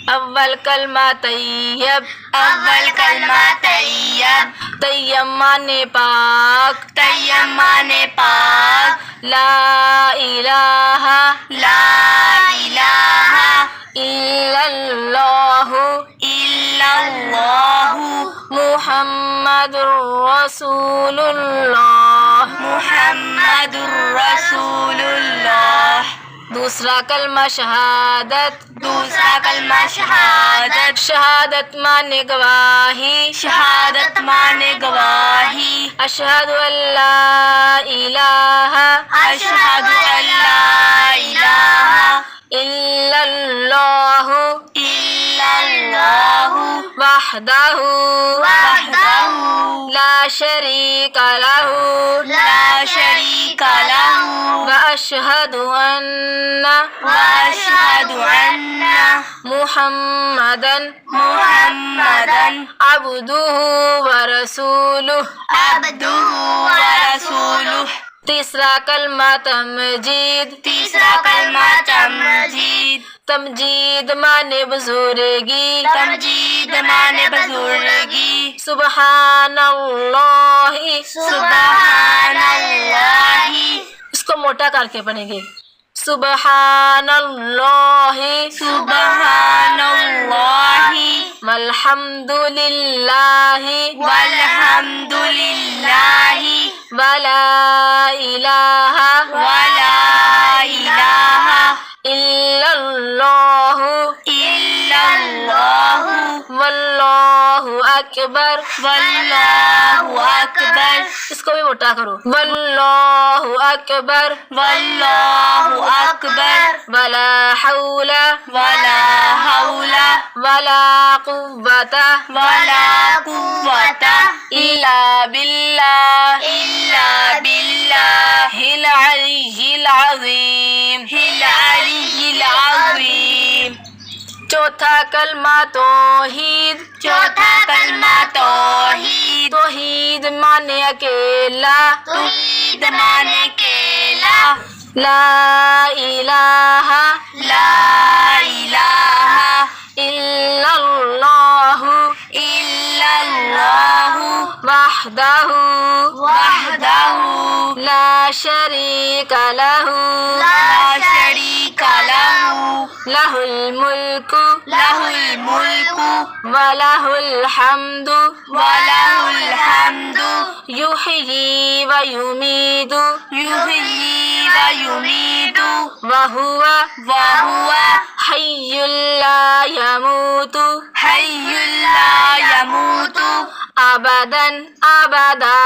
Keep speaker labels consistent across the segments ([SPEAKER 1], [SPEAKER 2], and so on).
[SPEAKER 1] अव्वल कलमा तैयब,
[SPEAKER 2] अव्वल कलमा तैयब,
[SPEAKER 1] तैयब माने पाक,
[SPEAKER 2] तैयब माने पाक,
[SPEAKER 1] ला इलाहा
[SPEAKER 2] ला इलाहा
[SPEAKER 1] इल्लल्लाहु
[SPEAKER 2] इल्लल्लाहु
[SPEAKER 1] मुहम्मदुर रसूलुल्लाह,
[SPEAKER 2] मुहम्मदुर रसूलुल्लाह।
[SPEAKER 1] दूसरा कलमा शहादत,
[SPEAKER 2] दूसरा कलमा शहादत,
[SPEAKER 1] शहादत माने गवाही,
[SPEAKER 2] शहादत माने गवाही,
[SPEAKER 1] अशहदु अल्ला इलाहा
[SPEAKER 2] अशहदु अल्ला इलाहा
[SPEAKER 1] इल्लल्लाहु
[SPEAKER 2] इल्लल्लाहु
[SPEAKER 1] वहदहु
[SPEAKER 2] वहदहु
[SPEAKER 1] ला शरीका लहु
[SPEAKER 2] ला शरीका लहु
[SPEAKER 1] व अशहदु अन्ना मुहम्मदन
[SPEAKER 2] मुहम्मदन
[SPEAKER 1] अब्दुहु व रसूलुहु,
[SPEAKER 2] अब्दुहु व रसूलुहु।
[SPEAKER 1] तीसरा कलमा तमजीद,
[SPEAKER 2] तीसरा कलमा तमजीद,
[SPEAKER 1] तमजीद माने बुजुर्गी,
[SPEAKER 2] तमजीद माने बुजुर्गी,
[SPEAKER 1] सुबहानल्लाहि,
[SPEAKER 2] सुबहानल्लाहि,
[SPEAKER 1] इसको मोटा करके पढ़ेंगे, सुबहानल्लाहि
[SPEAKER 2] सुबहानल्लाहि
[SPEAKER 1] वल्हम्दुलिल्लाहि
[SPEAKER 2] वल्हम्दुलिल्लाहि
[SPEAKER 1] वला इलाहा
[SPEAKER 2] वला इलाहा
[SPEAKER 1] इल्लल्लाहु
[SPEAKER 2] इल्लल्लाहु
[SPEAKER 1] वल्लाहु अकबर,
[SPEAKER 2] वल्लाहु अकबर,
[SPEAKER 1] इसको भी मोटा करो, वल्लाहु अकबर
[SPEAKER 2] वल्लाहु अकबर,
[SPEAKER 1] वला हौला
[SPEAKER 2] वला हौला
[SPEAKER 1] वला कुव्वता
[SPEAKER 2] वला कुव्वता
[SPEAKER 1] इल्ला बिल्लाह
[SPEAKER 2] इल्ला बिल्लाहिल
[SPEAKER 1] अलिय्यिल अज़ीम।
[SPEAKER 2] अलिय्यिल अज़ीम।
[SPEAKER 1] चौथा कलमा तौहीद,
[SPEAKER 2] चौथा कलमा तौहीद,
[SPEAKER 1] तौहीद माने अकेला,
[SPEAKER 2] तौहीद माने केला,
[SPEAKER 1] ला इलाहा
[SPEAKER 2] ला इलाहा
[SPEAKER 1] इल्लल्लाहु
[SPEAKER 2] इल्लल्लाहु
[SPEAKER 1] वहदहु
[SPEAKER 2] वहदहु
[SPEAKER 1] ला शरीका लहु
[SPEAKER 2] ला शरीका लहु
[SPEAKER 1] लहुल मुल्कु
[SPEAKER 2] लहुल मुल्कु
[SPEAKER 1] व लहुल हम्दु
[SPEAKER 2] वलहुल हम्दु
[SPEAKER 1] युहयी व युमीतु
[SPEAKER 2] युहयी व युमीतु
[SPEAKER 1] वहुवा
[SPEAKER 2] वहुवा
[SPEAKER 1] हय्युल ला यमूतु
[SPEAKER 2] हय्युल ला यमूतु
[SPEAKER 1] अबदन अबदा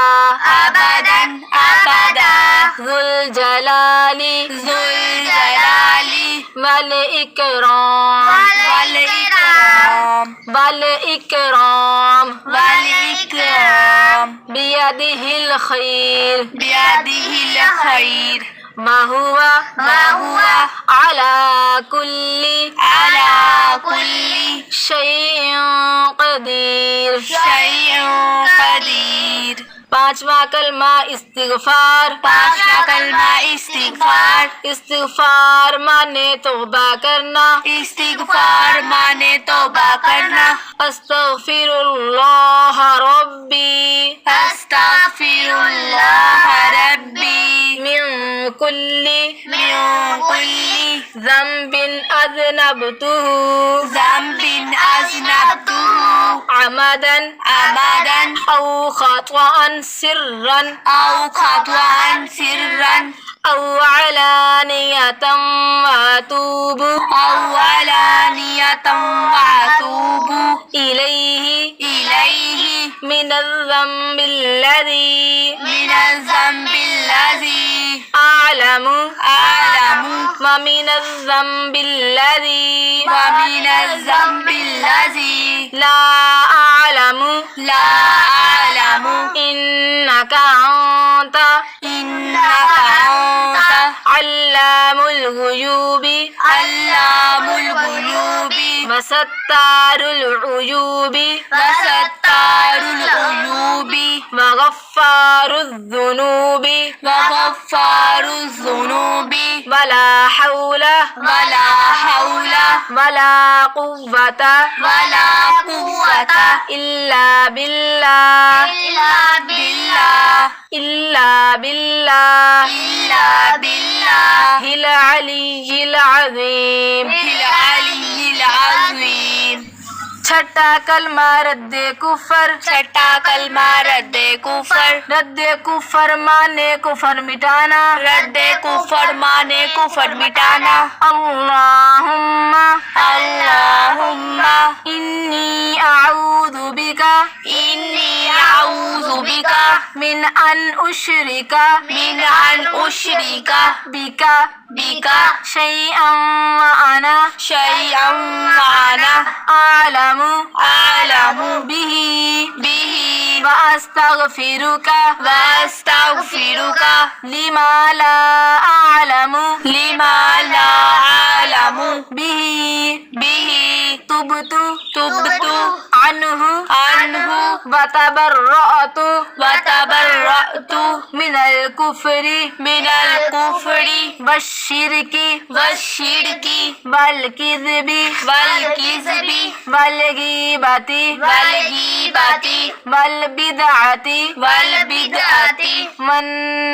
[SPEAKER 2] अबदन अबदा
[SPEAKER 1] ज़ुल जलाली
[SPEAKER 2] ज़ुल जलाली
[SPEAKER 1] वल इकराम
[SPEAKER 2] वल इकराम
[SPEAKER 1] वल इकराम
[SPEAKER 2] वल इकराम
[SPEAKER 1] बियदिहिल खैर
[SPEAKER 2] बियदिहिल खैर
[SPEAKER 1] वहुवा अला कुल्ली शैइन क़दीर।
[SPEAKER 2] कदीर।
[SPEAKER 1] पांचवा कलमा इस्तिग़फ़ार,
[SPEAKER 2] पांचवा कलमा इस्तिग़फ़ार,
[SPEAKER 1] इस्तिग़फ़ार माने तौबा करना,
[SPEAKER 2] इस्तिग़फ़ार माने तौबा करना,
[SPEAKER 1] अस्तग़फ़िरुल्लाह रब्बी
[SPEAKER 2] अस्तग़फ़िरुल्लाह रब्बी
[SPEAKER 1] मिन कुल्ली ज़ंबिन अज़नबतुहु अमदन औ ख़तअन सिर्रन औ अलानियतन वअतूबु इलैहि मिनज़्ज़म्बिल्लज़ी अअलमु व मिनज़्ज़म्बिल्लज़ी ला अअलमु इन्नका अंता अल्लामुल गुयूबी वसत्तारुल उयूबी
[SPEAKER 2] वसत्तारुल उयूबी
[SPEAKER 1] वगफ्फारुल ज़ुनूबी
[SPEAKER 2] वगफ्फारुल ज़ुनूबी
[SPEAKER 1] वला हौला
[SPEAKER 2] वला हौला
[SPEAKER 1] वला कुव्वता
[SPEAKER 2] वला कुव्वता
[SPEAKER 1] इल्ला बिल्लाह
[SPEAKER 2] इल्ला बिल्लाह
[SPEAKER 1] इल्ला बिल्लाह
[SPEAKER 2] इल्ला बिल्लाह
[SPEAKER 1] हिल अलीयिल अज़ीम
[SPEAKER 2] हिल अलीयिल अज़ीम।
[SPEAKER 1] छठा कलमा रद्दे कुफर
[SPEAKER 2] छठा कलमा रद्दे कुफर
[SPEAKER 1] रद्दे कुफर माने कुफर मिटाना
[SPEAKER 2] रद्दे कुफर माने कुफर मिटाना
[SPEAKER 1] अल्लाहुम्मा
[SPEAKER 2] अल्लाहुम्मा
[SPEAKER 1] इन्नी अऊज़ु बिका
[SPEAKER 2] इन्नी अऊज़ु बिका
[SPEAKER 1] मिन अन उशरिका
[SPEAKER 2] मिन अन उशरिका
[SPEAKER 1] बिका
[SPEAKER 2] बिका
[SPEAKER 1] शैअन व अना
[SPEAKER 2] शैअन व अना
[SPEAKER 1] आलमु
[SPEAKER 2] आलमु
[SPEAKER 1] बिही
[SPEAKER 2] बिही
[SPEAKER 1] व अस्तगफिरुका
[SPEAKER 2] व अस्तगफिरुका
[SPEAKER 1] लिमा ला आलमु
[SPEAKER 2] लिमा ला आलमु
[SPEAKER 1] बिही
[SPEAKER 2] बिही
[SPEAKER 1] तुबतु
[SPEAKER 2] तुबतु
[SPEAKER 1] अन्हु
[SPEAKER 2] अन्हु
[SPEAKER 1] व तबर्रअतु
[SPEAKER 2] व तबर्रअतु
[SPEAKER 1] मिनल कुफरी
[SPEAKER 2] मिनल कुफरी
[SPEAKER 1] वश्शिरकी
[SPEAKER 2] वश्शिरकी
[SPEAKER 1] वल किज़बी
[SPEAKER 2] वल किज़बी
[SPEAKER 1] वल गीबती
[SPEAKER 2] वल गीबती
[SPEAKER 1] वल बिदअती
[SPEAKER 2] वल बिदअती
[SPEAKER 1] वन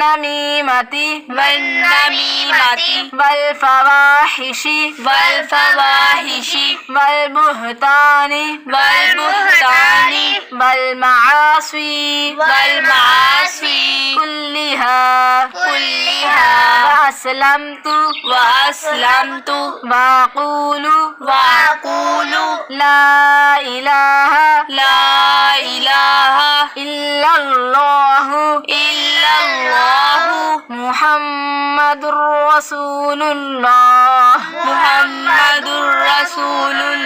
[SPEAKER 1] नमीमती
[SPEAKER 2] वन नमीमती
[SPEAKER 1] वल फवाहिशी
[SPEAKER 2] वल फवाहिशी
[SPEAKER 1] वल बुहतानी
[SPEAKER 2] वल बुहतानी
[SPEAKER 1] वल मआसी
[SPEAKER 2] वल मासी
[SPEAKER 1] कुल्लिहा
[SPEAKER 2] कुल्लिहा
[SPEAKER 1] वअस्लमतु
[SPEAKER 2] वअस्लमतु
[SPEAKER 1] वअक़ूलु
[SPEAKER 2] वअक़ूलु
[SPEAKER 1] ला इलाहा
[SPEAKER 2] ला इलाहा
[SPEAKER 1] इल्लल्लाहु
[SPEAKER 2] इल्लल्लाहु
[SPEAKER 1] मुहम्मदुर रसूलुल्लाह
[SPEAKER 2] मुहम्मदुर रसूलुल्लाह